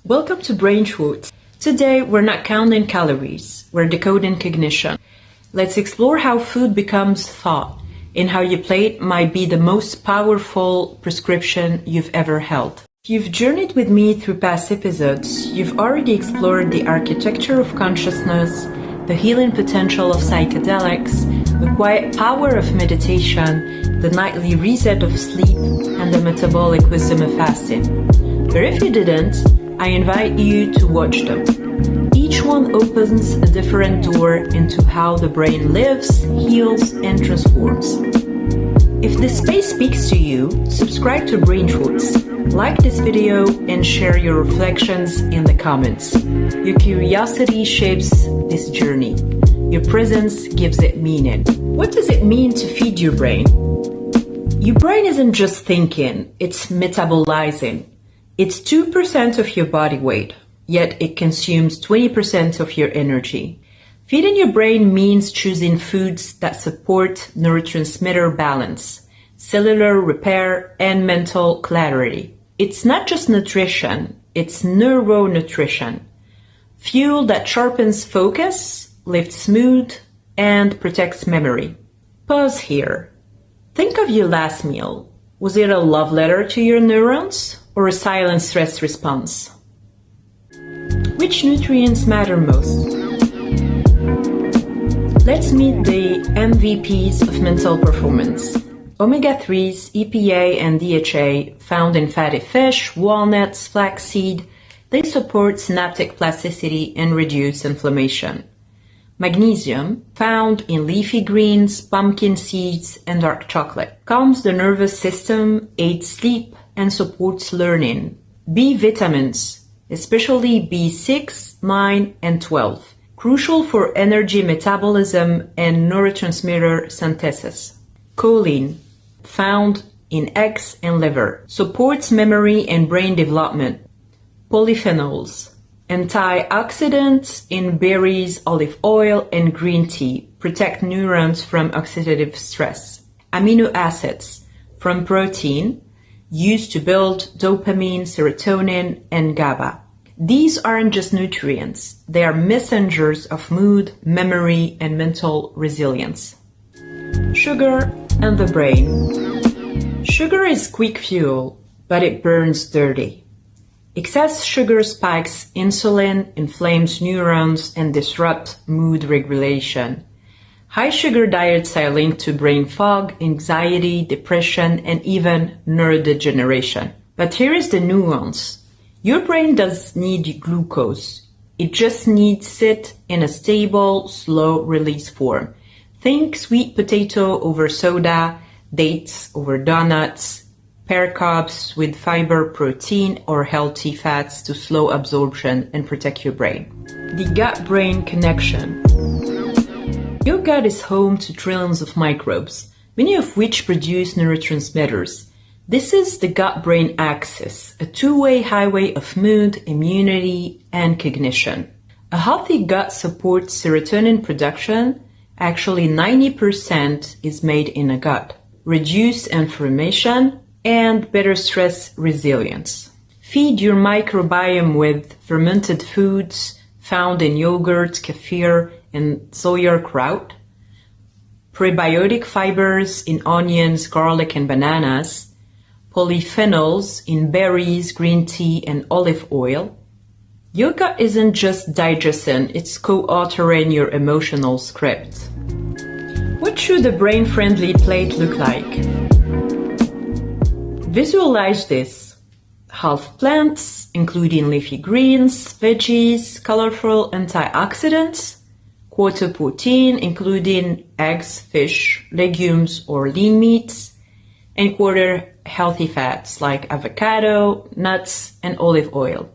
Welcome to Brain Shorts. Today we're not counting calories, we're decoding cognition. Let's explore how food becomes thought and how your plate might be the most powerful prescription you've ever held. If you've journeyed with me through past episodes, you've already explored the architecture of consciousness, the healing potential of psychedelics, the quiet power of meditation, the nightly reset of sleep, and the metabolic wisdom of fasting. But if you didn't, I invite you to watch them. Each one opens a different door into how the brain lives, heals, and transforms. If this space speaks to you, subscribe to Brain Shorts, like this video, and share your reflections in the comments. Your curiosity shapes this journey. Your presence gives it meaning. What does it mean to feed your brain? Your brain isn't just thinking, it's metabolizing. It's 2% of your body weight, yet it consumes 20% of your energy. Feeding your brain means choosing foods that support neurotransmitter balance, cellular repair, and mental clarity. It's not just nutrition, it's neuronutrition. Fuel that sharpens focus, lifts mood, and protects memory. Pause here. Think of your last meal. Was it a love letter to your neurons or a silent stress response? Which nutrients matter most? Let's meet the MVPs of mental performance. Omega-3s, EPA, and DHA found in fatty fish, walnuts, flaxseed, they support synaptic plasticity and reduce inflammation. Magnesium, found in leafy greens, pumpkin seeds, and dark chocolate, calms the nervous system, aids sleep, and supports learning. B vitamins, especially B6, 9, and 12, crucial for energy metabolism and neurotransmitter synthesis. Choline, found in eggs and liver, supports memory and brain development. Polyphenols, antioxidants in berries, olive oil, and green tea, protect neurons from oxidative stress. Amino acids, from protein, used to build dopamine, serotonin, and GABA. These aren't just nutrients, they are messengers of mood, memory, and mental resilience. Sugar and the brain. Sugar is quick fuel, but it burns dirty. Excess sugar spikes insulin, inflames neurons, and disrupts mood regulation. High sugar diets are linked to brain fog, anxiety, depression, and even neurodegeneration. But here is the nuance. Your brain does need glucose. It just needs it in a stable, slow-release form. Think sweet potato over soda, dates over donuts, pair carbs with fiber, protein, or healthy fats to slow absorption and protect your brain. The gut-brain connection. Your gut is home to trillions of microbes, many of which produce neurotransmitters. This is the gut-brain axis, a two-way highway of mood, immunity, and cognition. A healthy gut supports serotonin production. Actually, 90% is made in a gut. Reduce inflammation and better stress resilience. Feed your microbiome with fermented foods found in yogurt, kefir, and sauerkraut. Prebiotic fibers in onions, garlic, and bananas. Polyphenols in berries, green tea, and olive oil. Your gut isn't just digestion, it's co-authoring your emotional script. What should a brain-friendly plate look like? Visualize this. Half plants, including leafy greens, veggies, colorful antioxidants, quarter protein, including eggs, fish, legumes, or lean meats, and quarter healthy fats like avocado, nuts, and olive oil.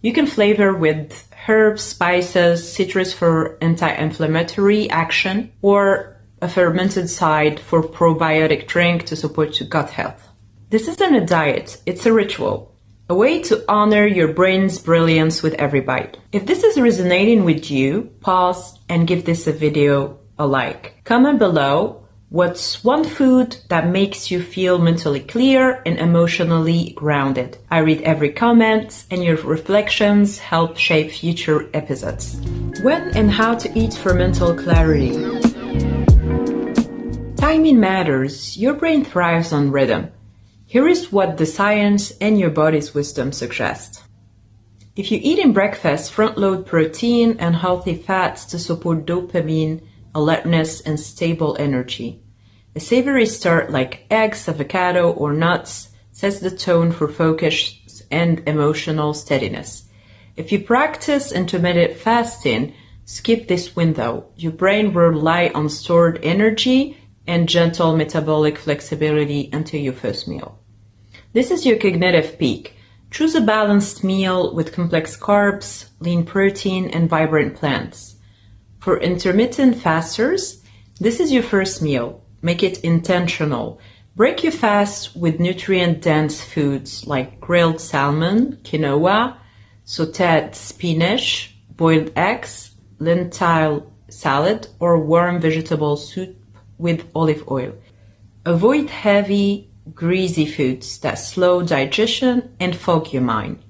You can flavor with herbs, spices, citrus for anti-inflammatory action, or a fermented side for probiotic drink to support your gut health. This isn't a diet, it's a ritual, a way to honor your brain's brilliance with every bite. If this is resonating with you, pause and give this video a like. Comment below What's one food that makes you feel mentally clear and emotionally grounded? I read every comment, and your reflections help shape future episodes. When and how to eat for mental clarity. Timing matters. Your brain thrives on rhythm. Here is what the science and your body's wisdom suggest. If you eat in breakfast, front-load protein and healthy fats to support dopamine, alertness, and stable energy. A savory start like eggs, avocado, or nuts sets the tone for focus and emotional steadiness. If you practice intermittent fasting, skip this window. Your brain will rely on stored energy and gentle metabolic flexibility until your first meal. This is your cognitive peak. Choose a balanced meal with complex carbs, lean protein, and vibrant plants. For intermittent fasters, this is your first meal. Make it intentional. Break your fast with nutrient-dense foods like grilled salmon, quinoa, sautéed spinach, boiled eggs, lentil salad, or warm vegetable soup with olive oil. Avoid heavy, greasy foods that slow digestion and fog your mind.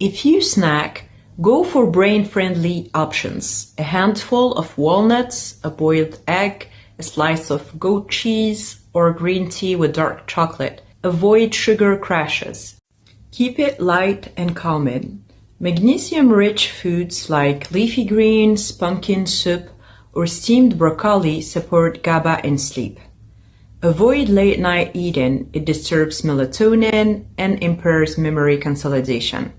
If you snack, go for brain-friendly options. A handful of walnuts, a boiled egg, a slice of goat cheese, or green tea with dark chocolate. Avoid sugar crashes. Keep it light and calming. Magnesium-rich foods like leafy greens, pumpkin soup, or steamed broccoli support GABA and sleep. Avoid late-night eating. It disturbs melatonin and impairs memory consolidation.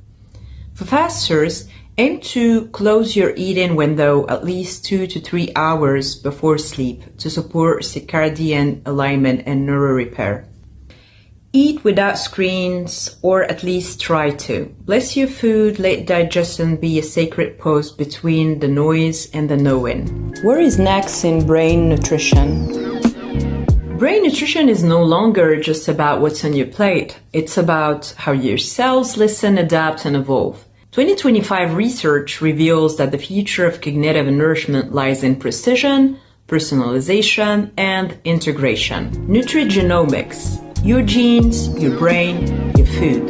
For fasters, aim to close your eating window at least 2 to 3 hours before sleep to support circadian alignment and neural repair. Eat without screens, or at least try to. Bless your food, let digestion be a sacred pause between the noise and the knowing. Where is next in brain nutrition? Brain nutrition is no longer just about what's on your plate. It's about how your cells listen, adapt, and evolve. 2025 research reveals that the future of cognitive nourishment lies in precision, personalization, and integration. Nutrigenomics. Your genes, your brain, your food.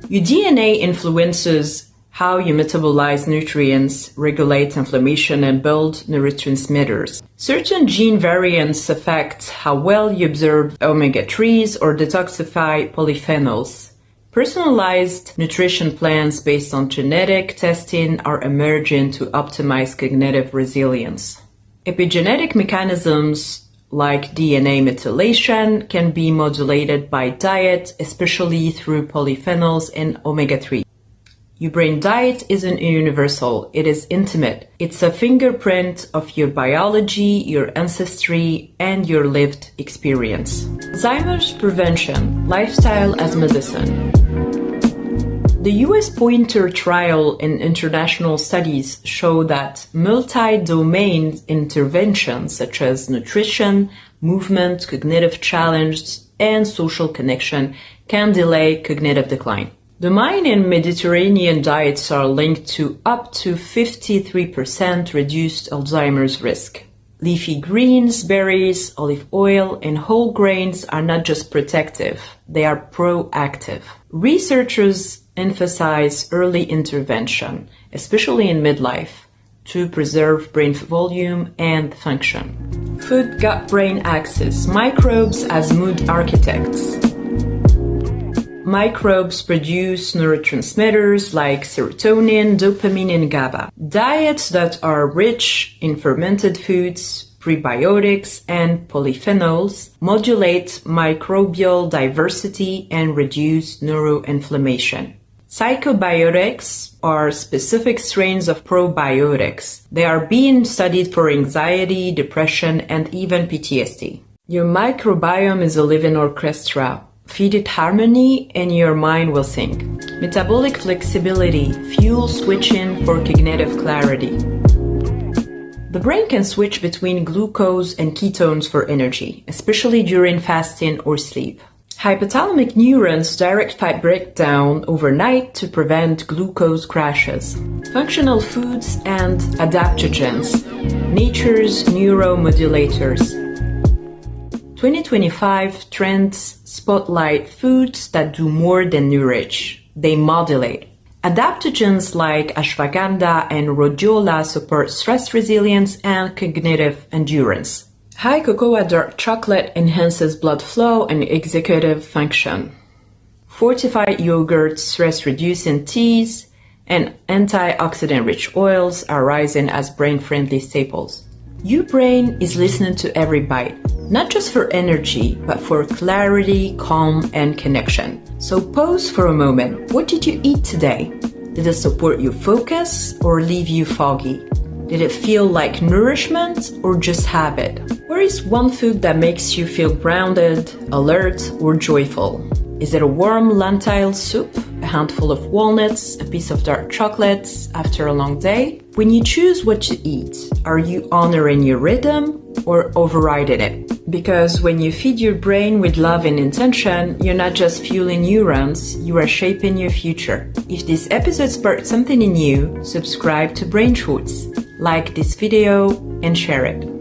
Your DNA influences how you metabolize nutrients, regulate inflammation, and build neurotransmitters. Certain gene variants affect how well you absorb omega-3s or detoxify polyphenols. Personalized nutrition plans based on genetic testing are emerging to optimize cognitive resilience. Epigenetic mechanisms like DNA methylation can be modulated by diet, especially through polyphenols and omega-3. Your brain diet isn't universal, it is intimate. It's a fingerprint of your biology, your ancestry, and your lived experience. Alzheimer's prevention, lifestyle as medicine. The US Pointer trial and international studies show that multi-domain interventions such as nutrition, movement, cognitive challenges, and social connection can delay cognitive decline. The Mayan and Mediterranean diets are linked to up to 53% reduced Alzheimer's risk. Leafy greens, berries, olive oil, and whole grains are not just protective, they are proactive. Researchers emphasize early intervention, especially in midlife, to preserve brain volume and function. Food gut-brain axis, microbes as mood architects. Microbes produce neurotransmitters like serotonin, dopamine, and GABA. Diets that are rich in fermented foods, prebiotics, and polyphenols modulate microbial diversity and reduce neuroinflammation. Psychobiotics are specific strains of probiotics. They are being studied for anxiety, depression, and even PTSD. Your microbiome is a living orchestra. Feed it harmony and your mind will sing. Metabolic flexibility, fuel switching for cognitive clarity. The brain can switch between glucose and ketones for energy, especially during fasting or sleep. Hypothalamic neurons direct fat breakdown overnight to prevent glucose crashes. Functional foods and adaptogens, nature's neuromodulators. 2025 trends spotlight foods that do more than nourish. They modulate. Adaptogens like ashwagandha and rhodiola support stress resilience and cognitive endurance. High cocoa dark chocolate enhances blood flow and executive function. Fortified yogurt, stress-reducing teas, and antioxidant-rich oils are rising as brain-friendly staples. Your brain is listening to every bite, not just for energy, but for clarity, calm, and connection. So pause for a moment. What did you eat today? Did it support your focus or leave you foggy? Did it feel like nourishment or just habit? Where is one food that makes you feel grounded, alert, or joyful? Is it a warm lentil soup, a handful of walnuts, a piece of dark chocolate after a long day? When you choose what to eat, are you honoring your rhythm or overriding it? Because when you feed your brain with love and intention, you're not just fueling neurons, you are shaping your future. If this episode sparked something in you, subscribe to Brain Shorts, like this video, and share it.